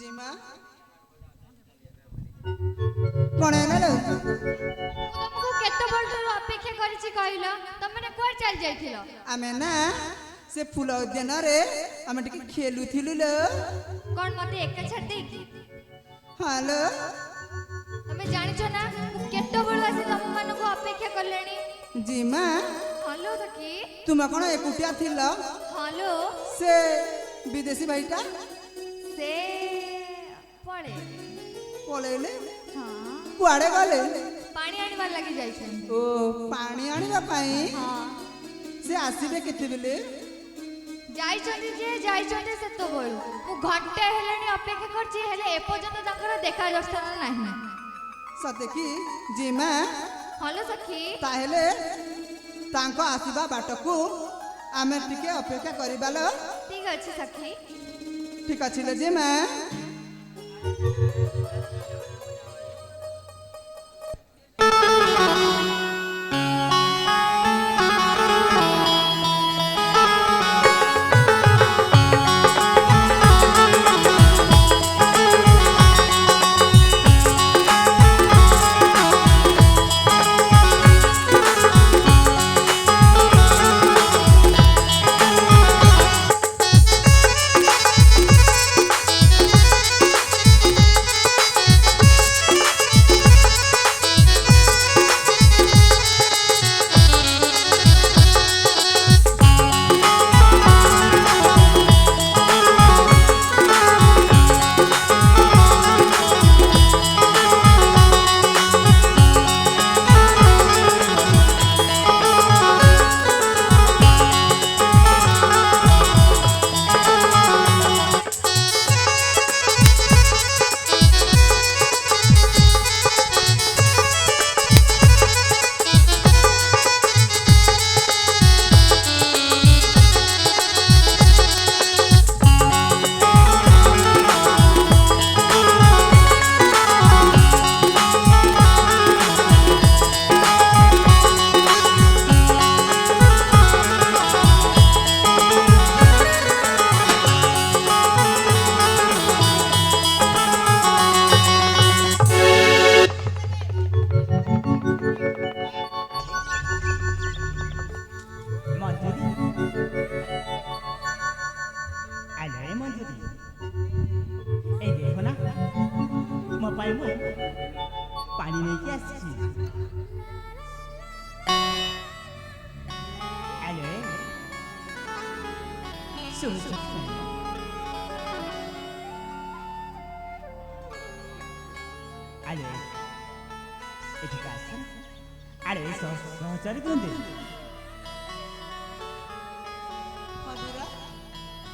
जीमा कौन है ना तुमको केते बळटो अपेक्षा करिछि कहिलो तमने कोर चल जाइथिलो आमे ना से फूल उद्यान रे आमे टिके खेलुथिलु लो कोन मते एक छाड़ दे की हालो तमे जानिछो ना केते बळ आसी तम मन को अपेक्षा करलेनी जीमा हेलो सखी तुम कौन एकुटिया थिलो हेलो से विदेशी भाईटा से पळे पळेले हां कुआडे गले पानी आनिबार लागि जाइछन ओ पानी आनिबा पाई हां से आसीबे केते बेले जाइछन जे जाइछन से तो बोल मु घंटे हेलेनी अपेक्षा करछि हेले ए पर्यंत ताकर देखा दर्शन नाही सते की जीमा हेलो सखी ताहेले तांको आसीबा बाटकू आमे टिके अपेक्षा करिबालो ठीक अछि सखी ठीक अछि ले जीमा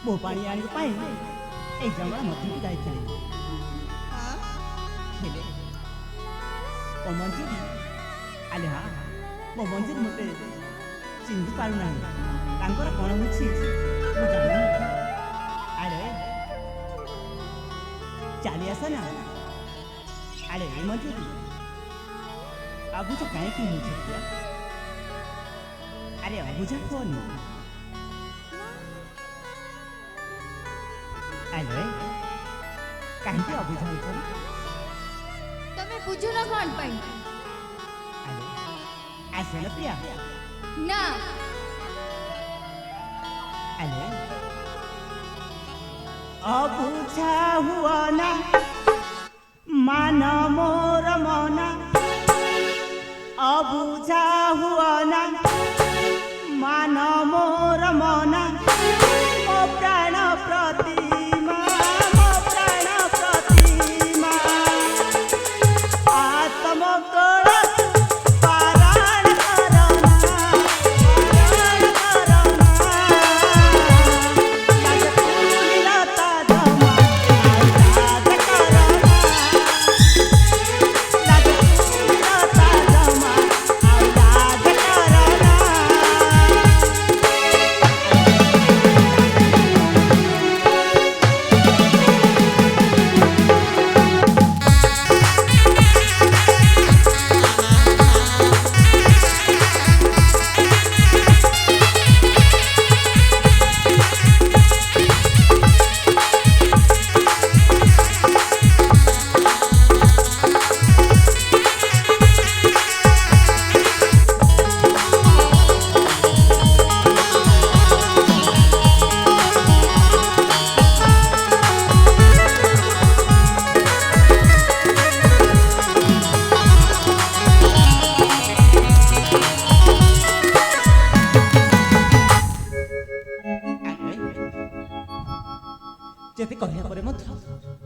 मो पानी आनी पाई ए जंगल मध्य को जाइथिले हेले ओ मंजूरी आले हा मो मंजूरी मते चिंती पारु नाही तांकर कोन होछि मो जानि आले चाली आसा ना आले मंजूरी अबु तो काहे की मुझे अरे अबु जा कोन आले काहे अबुझा होछन तमे बुझु न कोन पई आले आसेल प्रिया ना आले अबुझा हुआ ना मान मोर मना अबुझा हुआ ना मान मोर मना ओ प्राण प्रति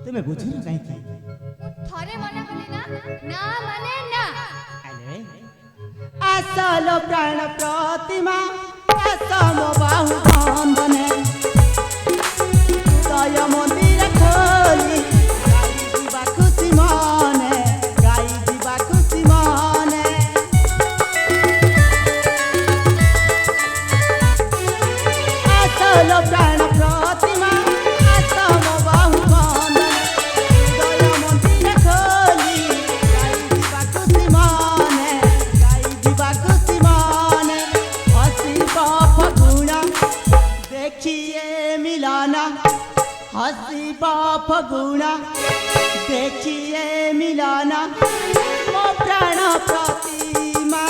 তুমি বুঝুন কাই থরে মনা কলি না না মানে না আরে আসল প্রাণ প্রতিমা আসম বাহু বন্ধনে দয় মন্দির খোলি গাই দিবা খুশি মনে গাই দিবা খুশি মনে আসল প্রাণ প্রতিমা আসম বাহু বন্ধনে দয় মন্দির খোলি গাই দিবা খুশি মনে গাই দিবা খুশি মনে হসিব ফগুণা দেখিয়ে মিলনা हसीब फगुणा देखिए मिलना मो प्राण प्रतिमा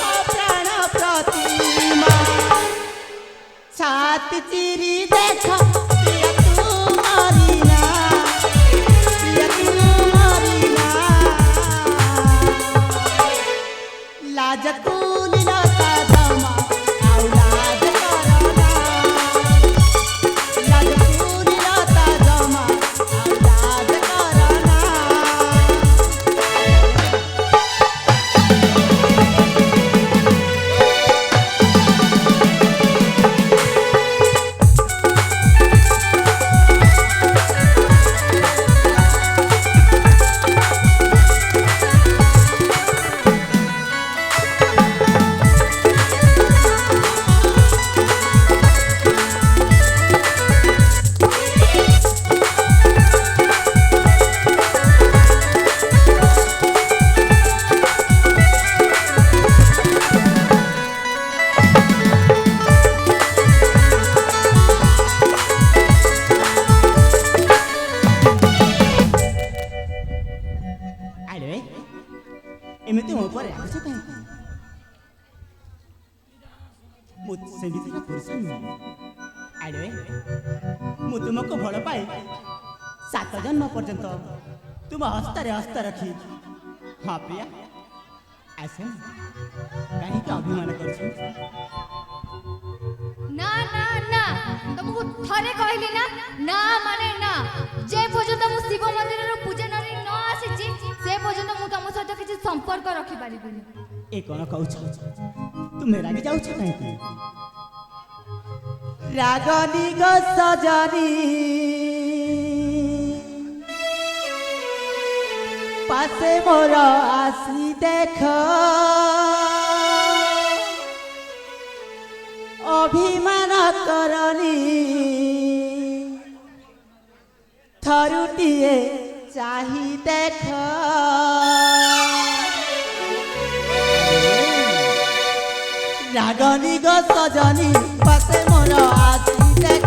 मो प्राण प्रतिमा छाती चिरी देख प्रिय तू मरीना प्रिय तू मरीना लाज कुली लता दमा आउ लाज करना लाज कुली लता दमा आउ लाज करना ଆରେ ଏମିତି ମୋ ଉପରେ ରାଗୁଛ କାହିଁକି ମୁଁ ସେମିତିକା ପୁରୁଷ ନୁହେଁ ଆରେ ମୁଁ ତୁମକୁ ଭଲ ପାଏ 7 ଜନ୍ମ ପର୍ଯ୍ୟନ୍ତ ତୁମ ହସ୍ତରେ ହସ୍ତ ରଖି ହଁ ପ୍ରିୟା ଆସେ କାହିଁକି ଅଭିମାନ କରୁଛୁ না না না তোমাকে থরে কইলি না না মানে না যে পর্যন্ত মু শিব মন্দিরর পূজা নরি ন আসিছি সে পর্যন্ত মু তোমার সাথে কিছু সম্পর্ক রাখি পারিবিনি ଏ କ'ଣ କହୁଛ ତୁମେ ରାଗି ଯାଉଛ କାହିଁକି ରାଗନି ଗୋ ସଜନି ପାଶେ ମୋର ଆସି ଦେଖ ଅଭିମାନ କରନି ଥରୁଟିଏ ଚାହିଁ ଦେଖ রাগনি গো সজনি পাশে মোর আসি দেখ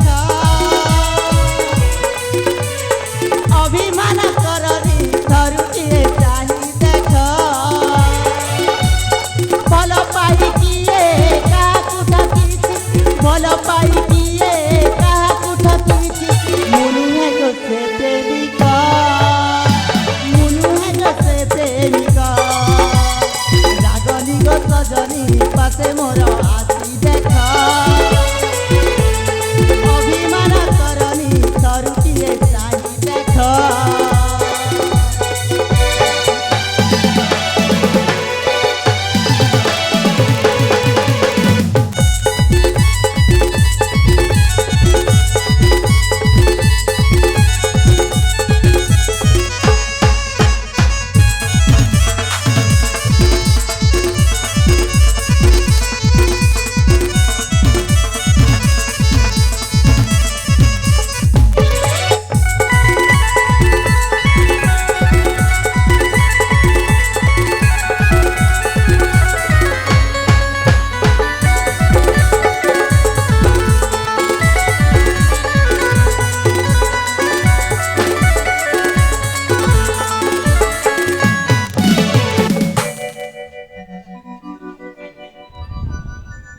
অভিমান করনি ধরুটিয়ে চাহি দেখ ভাল পাই কিয়ে কাহাকু ঠকিছি ভাল পাই কিয়ে কাহাকু ঠকিছি মুনু হে গো সে প্রেমিক মুনু হে গো সে প্রেমিক রাগনি গো সজনি পাশে মোর আসি দেখ অভিমান করনি ଥରୁଟିଏ ଚାହିଁ দেখ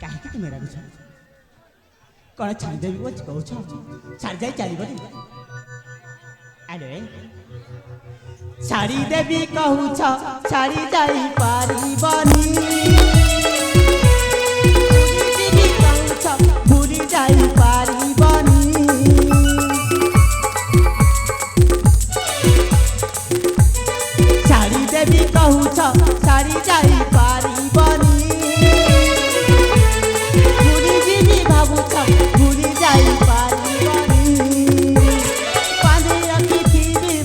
କାହିଁକି ତୁମେ ରାଗୁଛ କ'ଣ ଛାଡ଼ିଦେବି ବୋଲି କହୁଛ ଛାଡ଼ି ଯାଇ ଚାଲିବନି ଆରେ ଛାଡ଼ିଦେବି କହୁଛ ଛାଡ଼ି ଯାଇ ପାରିବନି ଭୁଲିଯିବି କହୁଛ ଭୁଲି ଯାଇ ପାରିବନି भी कहूछ छाड़ी जाई पारिबनी भूली जीवी भावुछ भूली जाई पारिबनी बांधी रखिथिबी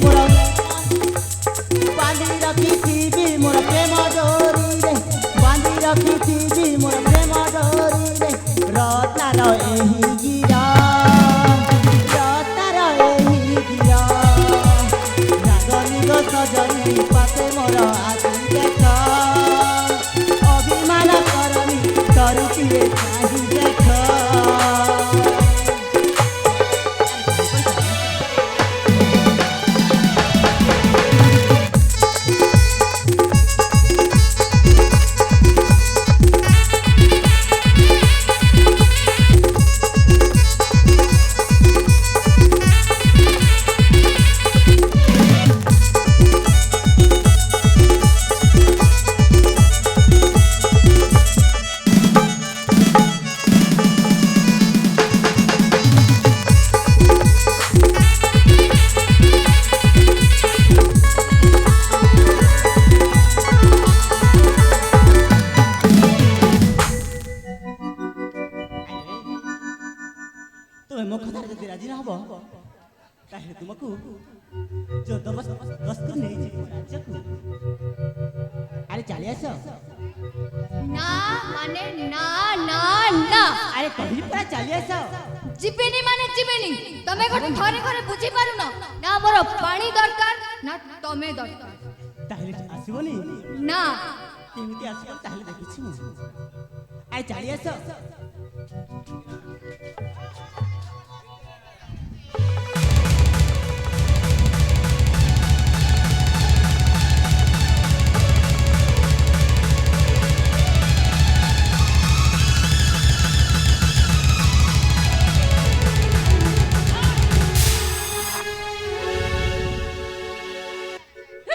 मोर प्रेम डोरी रे बांधी रखिथिबी मोर प्रेम डोरी रे रतार एही गिरा रतार एही गिरा रागनी गो सजनी पाते मोर आखि देख अभिमान करनी तरुचिए चाही देख तुम्हें मो कथा जदि राजी न हबो ताहे तुमको जो दस्तूर नहीं जी राज्यकु अरे चली आस ना माने ना ना ना अरे कही पूरा चली आस जिबेनी माने जिबेनी तमे गोटे थरे घरे बुझी पारु ना मोर पानी दरकार ना तमे दरकार ताहे आसीबनी ना केमिति आसीबो ताहे देखिछि मु अरे चली आस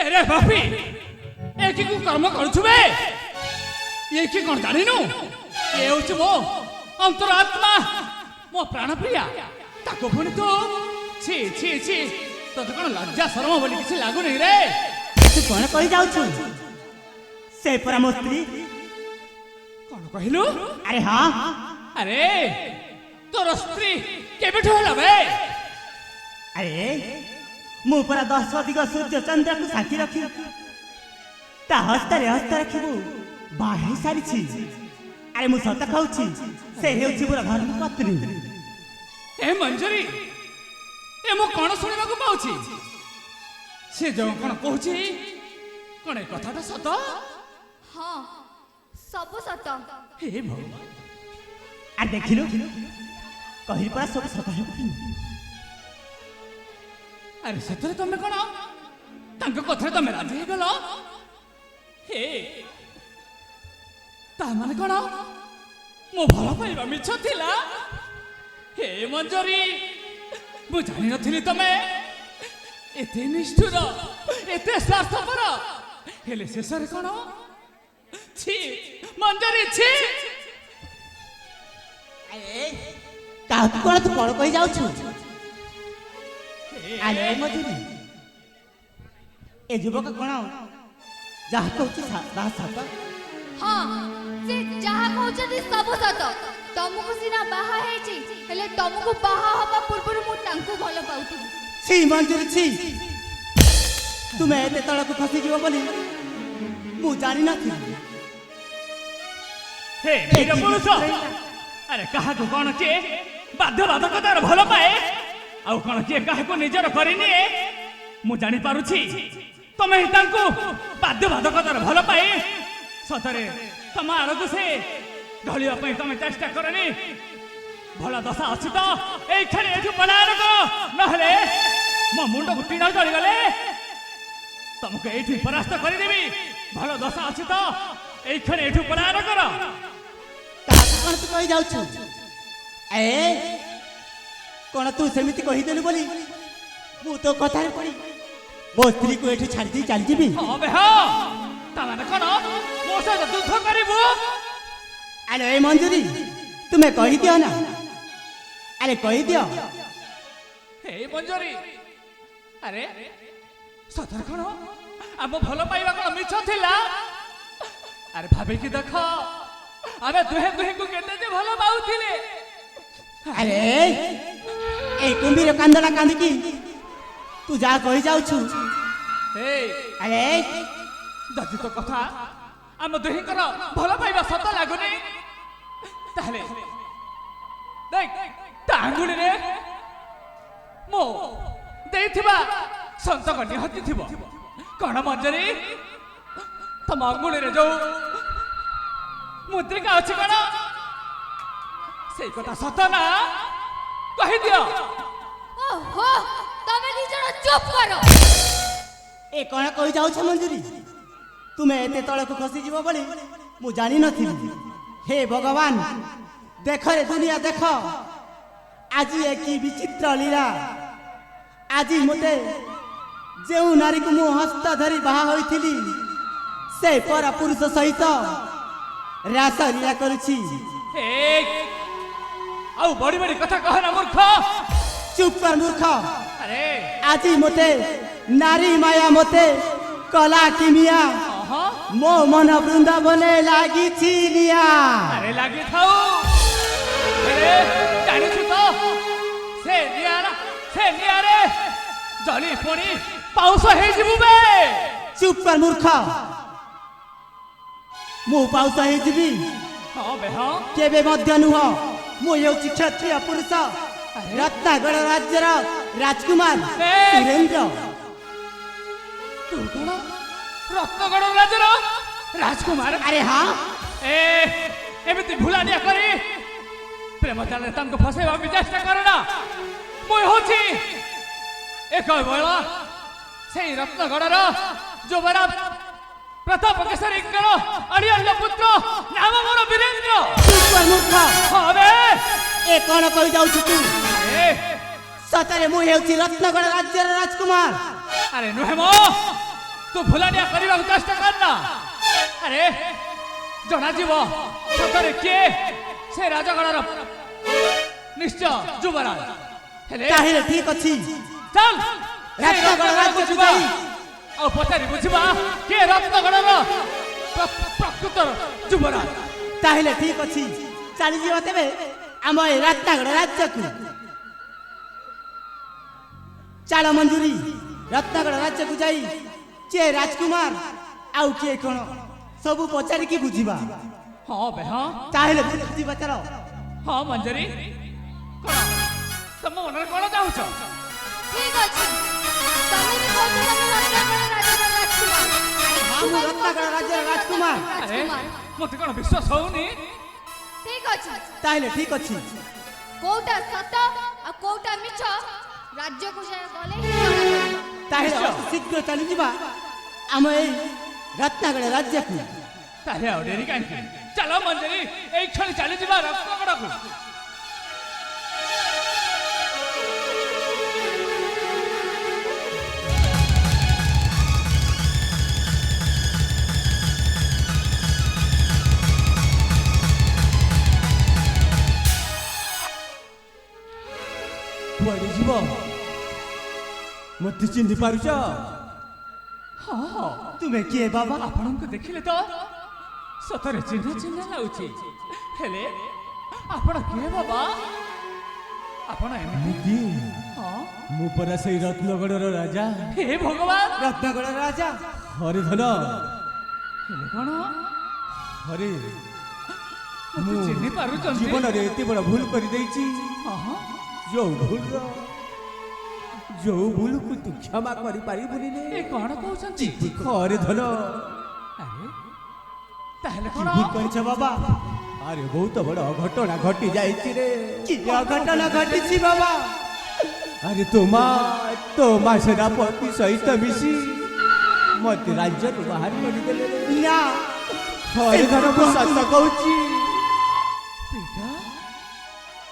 अरे बापी एक को कर्म करुछुबे ये की कोन जानिनु ये होछ मो अंतरात्मा मो प्राण प्रिया ताको पुनी तो छी छी छी तो कोन लज्जा शरम बोली किछ लागु नहीं रे तू कोन कहि जाउछु से परा मो स्त्री कोन कहिलु अरे हां अरे तोर स्त्री केबेठो होला बे अरे मु परा 10 अधिक सूर्य चंद्र को साथी रखी ता हस्तारे हस्त रखिबु बाहे सारी छी अरे मु सत खाउछि से हेउछि मोर घर पत्नी ए मंजरी ए मो कोन सुनिबा को पाउछि से जो कोन कहूछि कोन ए कथाटा सत हां सब सत हे भगवान आ देखिलु कहि परा सब सत हेउ अरे सतरे तमे कोन तांको कथरे तमे राजी हे गलो हे ता माने कोन मो भलो पाइबा मिछ थिला हे मंजरी मु जानि नथिली तमे एते निष्ठुर एते स्वार्थपर हेले शेषरे कोन छी मंजरी छी अरे का कोन तू कोन कहि जाउछु अरे मधुरी ए युवक कोन जहा कहूछि बा सत हां से जहा कहउछथि सब सत तमको सिना बाहा हेछि हेले तमको बाहा हबा पूर्व मु तांको भलो पाउथि छी मंजूरी छी तुमे एते तळक फसी जीव बोली मु जानि नथि हे वीर पुरुष अरे कहा को कोन के बाध्य बाधकतार भलो पाए आउ कोन के कहा को निजर करिनी मु जानि पारुछि तमे तांको बाध्य बाधकतार भलो पाए सतरे तम आरगु से ढलिया पई तमे चेष्टा करनी भला दशा अछि तो एई खरे एठु पलायन कर नहले मो मुंड गुटी न जळी गले तमके एठु परास्त करि देबी भला दशा अछि तो एई खरे एठु पलायन कर ता कोन तू कहि जाउछु ए कोन तू सेमिति कहि देलु बोली मु तो कथारे पड़ी मो स्त्री को एठु छाड़ी दी चल जीबी हां बे हां ता माने कोन मो से युद्ध करिबो अरे ए मंजूरी तुम्हें कहि दियो ना अरे कहि दियो हे मंजरी अरे सतर कोन ଆମ ଭଲ ପାଇବା କଣ ମିଛ ଥିଲା? ଆରେ ଭାବିକି ଦେଖ ଆମେ ଦୁହେଁ ଦୁହେଁକୁ କେତେ ଯେ ଭଲ ପାଉଥିଲେ। ଆରେ এই কুম্ভীর কান্দনা কান্দিকি তু যা কই যাଉଛୁ। এই আরে ଯଦି ତୋ କଥା ଆମ ଦୁହିଁଙ୍କର ଭଲ ପାଇବା ସତ ଲାଗୁନି ତାହେଲେ ଦେଖ ତା ଆଙ୍ଗୁଳିରେ ମୁଁ ଦେଇଥିବା ସନ୍ତକ ନିହାତି ଥିବ। କଣ ମଞ୍ଜରୀ ତମ ଆଙ୍ଗୁଳିରେ ଯୋଉ ମୁଦ୍ରିକା ଅଛି କଣ ସେଇ କଥା ସତ ନା କହିଦିଅ। ଓହୋ ତମେ ଦି ଜଣ ଚୁପ୍ କର। ଏ କଣ କହି ଯାଉଛ ମଞ୍ଜୁରୀ? ତୁମେ ଏତେ ତଳକୁ ଖସିଯିବ ବୋଲି ମୁଁ ଜାଣିନଥିଲି। ହେ ଭଗବାନ ଦେଖ ରେ ଦୁନିଆ ଦେଖ ଆଜି ଏ କି ବିଚିତ୍ର ଲୀଳା। ଆଜି ମୋତେ ଯେଉଁ ନାରୀକୁ ମୁଁ ହସ୍ତ ଧରି ବାହା ହୋଇଥିଲି ସେ ପର ପୁରୁଷ ସହିତ ରାସ ଲୀଳା କରୁଛି। ଆଉ ବଡି ବଡି କଥା କହନା ମୂର୍ଖ। ଚୁପ୍ କର ମୂର୍ଖ। ଆରେ ଆଜି ମୋତେ ନାରୀ ମାୟା ମୋତେ କଲା କିମିଆ ମୋ ମନ ବୃନ୍ଦାବନେ ଲାଗିଛି ନିଆ। ଆରେ ଲାଗିଥାଉ। ଆରେ ଜାଣିଛୁ ତ ସେ ନିଆରେ ଜଳି ପୋଡ଼ି ପାଉଁଶ ହେଇଯିବୁ ବେ। ଚୁପ୍ କର ମୂର୍ଖ। ମୁଁ ପାଉଁଶ ହେଇଯିବି ହଁ ବେ ହଁ। କେବେ ମଧ୍ୟ ନୁହଁ। ମୁଁ ହେଉଛି କ୍ଷତ୍ରିୟ ପୁରୁଷ ରତ୍ନାଗଡ଼ ରାଜ୍ୟର ରାଜକୁମାର ସୁରେନ୍ଦ୍ର। ତୁ କଣ ରତ୍ନଗଡ଼ ରାଜ୍ୟର ରାଜକୁମାର? ଆରେ ହଁ। ଏମିତି ଭୁଲାଣିଆ କରି ପ୍ରେମ ଜାଲରେ ତାଙ୍କୁ ଫସାଇବାକୁ ଚେଷ୍ଟା କର ନା। ମୁଁ ହେଉଛି ଏକ ବେଳ ସେଇ ରତ୍ନଗଡ଼ର ଯୁବରାଜ ପ୍ରତାପ କେଶରୀଙ୍କର ଅଡ଼ିଅନ୍ୟ ପୁତ୍ର ନାମ ମୋର ବୀରେନ୍ଦ୍ର। ମୂର୍ଖ ହଁ ବେ ଏ କଣ କହି ଯାଉଛୁ ତୁ? ଏ ସତରେ ମୁଁ ହେଉଛି ରତ୍ନଗଡ଼ ରାଜ୍ୟର ରାଜକୁମାର। ଆରେ ନୁହେଁ ମୋ ତୁ ଭୁଲାଣିଆ କରିବାକୁ ଚେଷ୍ଟା କର ନା। ଆରେ ଜଣାଯିବ ସତରେ କିଏ ସେ ରାଜଗଡ଼ର ନିଶ୍ଚୟ ଯୁବରାଜ ହେଲେ। ତାହେଲେ ଠିକ ଅଛି ଚାଲ ରତ୍ନଗଡ଼ ରାଜ୍ୟକୁ ଯିବା ଯାଇ ଆଉ ପଚାରି ବୁଝିବା କିଏ ରତ୍ନଗଡ଼ର ପ୍ରକୃତ ଯୁବରାଜ। ତାହେଲେ ଠିକ ଅଛି ଚାଲିଯିବ ତେବେ ଆମ ଏ ରତ୍ନଗଡ଼ ରାଜ୍ୟକୁ। ଚାଲ ମଞ୍ଜୁରୀ ରତ୍ନଗଡ଼ ରାଜ୍ୟକୁ ଯାଇ କିଏ ରାଜକୁମାର ଆଉ କିଏ କଣ ସବୁ ପଚାରିକି ବୁଝିବା। ହଁ ବେ ହଁ। ତାହେଲେ ବୁଝିବା ଚାଲ। ହଁ ମଞ୍ଜରୀ କଣ ତମ ମନରେ କଣ ଚାହୁଁଛ? ଠିକ ଅଛି ତମେ ବି କହୁଛ ତମେ ରତ୍ନଗଡ଼ ରାଜ୍ୟର ରାଜକୁମାର। ହଁ ମୁଁ ରତ୍ନଗଡ଼ ରାଜ୍ୟର ରାଜକୁମାର। ଆରେ ମତେ କଣ ବିଶ୍ୱାସ ହଉନି। ଠିକ ଅଛି ତାହେଲେ ଠିକ ଅଛି କୋଉଟା ସତ ଆଉ କୋଉଟା ମିଛ ରାଜ୍ୟକୁ ଗଲେ ହିଁ ଜଣାପଡ଼ିବ। ତାହେଲେ ଶୀଘ୍ର ଚାଲିଯିବା ଆମ ଏଇ ରତ୍ନଗଡ଼ ରାଜ୍ୟକୁ। ତାହେଲେ ଆଉ ଡେରି କାହିଁକି ଚାଲ ମଞ୍ଜରୀ ଏଇ କ୍ଷଣି ଚାଲିଯିବା ରତ୍ନଗଡ଼କୁ। କୁଆଡ଼େ ଯିବ ମତେ ଚିହ୍ନି ପାରୁଛ? ହଁ ହଁ ତୁମେ କିଏ ବାବା? ଆପଣଙ୍କୁ ଦେଖିଲେ ତ ସତରେ ଚିହ୍ନା ଚିହ୍ନା ଲାଗୁଛି। ହେଲେ ଆପଣ କିଏ ବାବା? ଆପଣ ଏମିତି ହଁ ମୁଁ ପରା ସେଇ ରତ୍ନଗଡ଼ର ରାଜା। ହେ ଭଗବାନ ରତ୍ନଗଡ଼ର ରାଜା ହରିଧନ। ହେଲେ କଣ ହରେ ମୁଁ ଚିହ୍ନି ପାରୁଛନ୍ତି? ଜୀବନରେ ଏତେ ବଡ଼ ଭୁଲ କରିଦେଇଛି। ହଁ ଯୋଉ ଭୁଲକୁ ତୁ କ୍ଷମା କରିପାରିବୁନି। ଏ କଣ କହୁଛନ୍ତି? ହରିଧନ ଆରେ ତାହେଲେ କି କଣ ଭୁଲ କରିଛ ବାବା? ଆରେ ବହୁତ ବଡ଼ ଅଘଟଣା ଘଟି ଯାଇଛି ରେ। କି ଅଘଟଣା ଘଟିଛି ବାବା? ଆରେ ତୋମା ସେନାପତି ସହିତ ମିଶି ମତେ ରାଜ୍ୟରୁ ବାହାର କରିଦେଲେ। ନା ହରିଧନ ମୁଁ ସତ କହୁଛି। ପିତା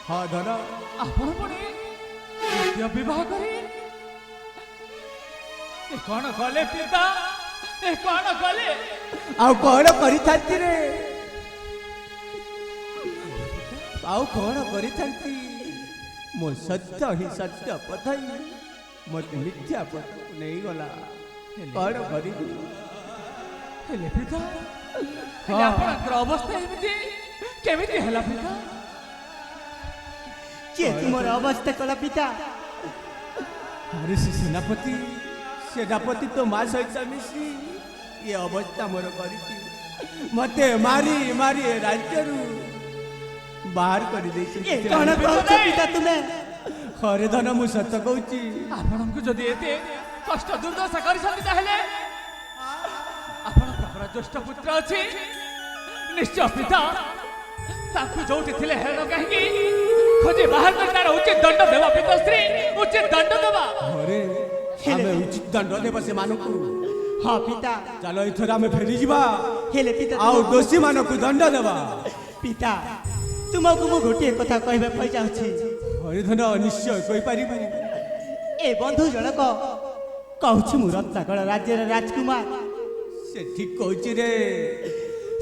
ହଁ ଧନ ଆପଣ ପୁଣି ଦ୍ୱିତୀୟ ବିବାହ କରି ଏ କଣ କଲେ ପିତା? ଏ କଣ କଲେ? ଆଉ କଣ କରିଥାନ୍ତି ରେ? ଆଉ କଣ କରିଥାନ୍ତି? ମୋ ସତ୍ୟ ହିଁ ସତ୍ୟ ପଥାଇ ମତେ ମିଥ୍ୟା ପଥକୁ ନେଇଗଲା। କ'ଣ କରିବି? ହେଲେ ପିତା ହେଲେ ଆପଣଙ୍କର ଅବସ୍ଥା ଏମିତି କେମିତି ହେଲା ପିତା? କିଏ ତୁମର ଅବସ୍ଥା କଲା ପିତା? ଆରେ ସେ ସେନାପତି ତ ମା ସହିତ ମିଶି ଏ ଅବସ୍ଥା ମୋର କରିଛି। ମତେ ମାରି ମାରି ଏ ରାଜ୍ୟରୁ ବାହାର କରିଦେଇଛନ୍ତି। କ'ଣ କହୁଛ ପିତା ତୁମେ? ହରେ ଧନ ମୁଁ ସତ କହୁଛି। ଆପଣଙ୍କୁ ଯଦି ଏତେ କଷ୍ଟ ଦୁର୍ଦ୍ଦଶା କରିଛନ୍ତି ତାହେଲେ ଆପଣଙ୍କର ଜ୍ୟେଷ୍ଠ ପୁତ୍ର ଅଛି ନିଶ୍ଚୟ ପିତା ତାକୁ ଯୋଉଠି ଥିଲେ ହେରଣ କାହିଁକି ଖୋଜି ବାହାର କରି ତାର ଉଚିତ ଦଣ୍ଡ ଦେବା ପିତାଶ୍ରୀ, ଉଚିତ ଦଣ୍ଡ ଦେବା। ହରେ ଆମେ ଉଚିତ ଦଣ୍ଡ ଦେବା ସେମାନଙ୍କୁ। ହଁ ପିତା। ଚାଲ ଏଥର ଆମେ ଫେରିଯିବା ହେଲେ ପିତା ଆଉ ଦୋଷୀ ମାନଙ୍କୁ ଦଣ୍ଡ ଦେବା। ପିତା ତୁମକୁ ମୁଁ ଗୋଟିଏ କଥା କହିବା ପାଇଁ ଚାହୁଁଛି। ହରିଧନ ନିଶ୍ଚୟ କହିପାରିବୁ। ଏ ବନ୍ଧୁ ଜଣକ କହୁଛି ମୁଁ ରତ୍ନାକଳ ରାଜ୍ୟର ରାଜକୁମାର। ସେ ଠିକ କହୁଛି ରେ।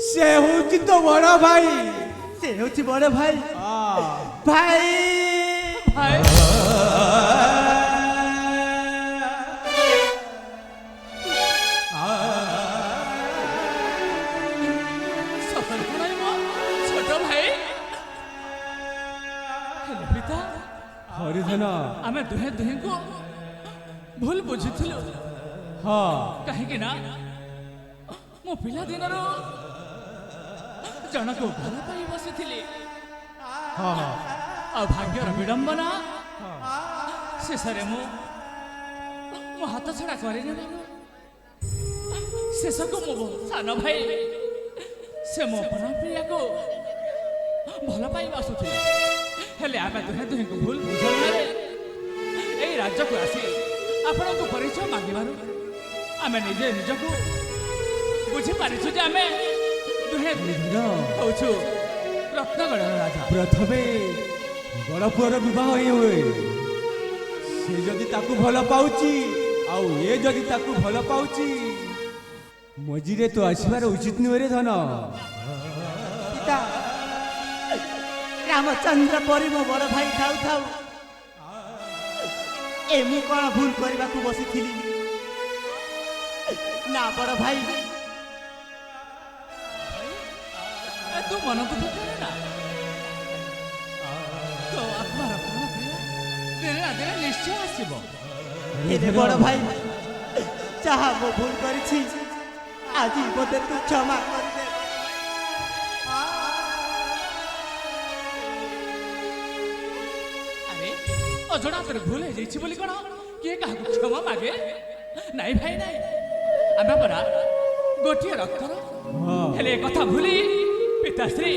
ସେ ହଉଛି ତ ବଡ ଭାଇ। ସେ ହେଉଛି ବଡ଼ ଭାଇ। ଭାଇ ଭାଇ ସତରେ କଣ ଏ ମୋ ଛୋଟ ଭାଇ? ହେଲେ ପିତା ହରିଧନ ଆମେ ଦୁହେଁ ଦୁହିଁଙ୍କୁ ଭୁଲ ବୁଝିଥିଲୁ। ହଁ କାହିଁକି ନା ମୁଁ ପିଲାଦିନରୁ ଜଣକୁ ଭଲ ପାଇ ବସିଥିଲି। ହଁ ଆଉ ଭାଗ୍ୟର ବିଡ଼ମ୍ବନା ଶେଷରେ ମୁଁ ହାତ ଛଡ଼ା କରିନେବାରୁ ଶେଷକୁ ମୋ ସାନ ଭାଇ ସେ ମୋ ପ୍ରିୟାକୁ ଭଲ ପାଇ ଆସୁଥିଲା। ହେଲେ ଆମେ ଦୁହେଁ ଦୁହିଁଙ୍କୁ ଭୁଲ ବୁଝାମଣାରେ ଏଇ ରାଜ୍ୟକୁ ଆସି ଆପଣଙ୍କୁ ପରିଚୟ ମାଗିବାରୁ ଆମେ ନିଜେ ନିଜକୁ ବୁଝିପାରିଛୁ ଯେ ଆମେ ଦୁହେଁ ହଉଛୁ ରତ୍ନଗଡ଼ର ରାଜା। ପ୍ରଥମେ ବଡ଼ ପୁଅର ବିବାହ ହୁଏ। ସେ ଯଦି ତାକୁ ଭଲ ପାଉଛି ଆଉ ଏ ଯଦି ତାକୁ ଭଲ ପାଉଛି ମଝିରେ ତ ଆସିବାର ଉଚିତ ନୁହେଁ ରେ ଧନ। ପିତା ରାମଚନ୍ଦ୍ର ପରି ମୋ ବଡ଼ ଭାଇ ଥାଉ ଥାଉ ଏ ମୁଁ କ'ଣ ଭୁଲ କରିବାକୁ ବସିଥିଲି? ନା ବଡ଼ ଭାଇ ତୁ ମନ ଦୁଃଖ କରେ ନା। ତୋ ଆତ୍ମାର ପ୍ରାଣ ପ୍ରିୟା ଦିନେ ନା ଦିନେ ନିଶ୍ଚୟ ଆସିବ। ହେଲେ ବଡ଼ ଭାଇ ଯାହା ମୁଁ ଭୁଲ କରିଛି ଆଜି ମୋତେ ତୁ କ୍ଷମା କରିଦେ। ଆରେ ଅଜଣାତରେ ଭୁଲ ହେଇଯାଇଛି ବୋଲି କଣ କିଏ କାହାକୁ କ୍ଷମା ମାଗେ? ନାଇଁ ଭାଇ ନାଇଁ, ଆମେ ପରା ଗୋଟିଏ ରକ୍ତର। ହେଲେ ଏ କଥା ଭୁଲି ପିତାଶ୍ରୀ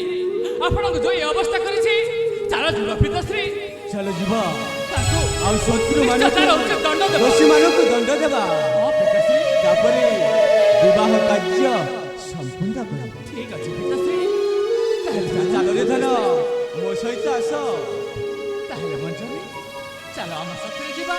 ଆପଣଙ୍କୁ ଯୋଉ ଏ ଅବସ୍ଥା କରିଛି ଚାଲ ଯିବ ପିତାଶ୍ରୀ, ଚାଲ ଯିବା ତାଙ୍କୁ ଆଉ ଶତ୍ରୁ ନିଶ୍ଚୟ ତାର ଉଚିତ ଦଣ୍ଡ ଦେବା। ଦୋଷୀ ମାନଙ୍କୁ ଦଣ୍ଡ ଦେବା। ହଁ ପିତାଶ୍ରୀ ତାପରେ ବିବାହ କାର୍ଯ୍ୟ ସମ୍ପୂର୍ଣ୍ଣ କରିବା। ଠିକ ଅଛି ପିତାଶ୍ରୀ, ତାହେଲେ ଚାଲ ରେ ଧନ ମୋ ସହିତ ଆସ। ତାହେଲେ ମଞ୍ଜରୀ ଚାଲ ଆମ ସାଥିରେ ଯିବା।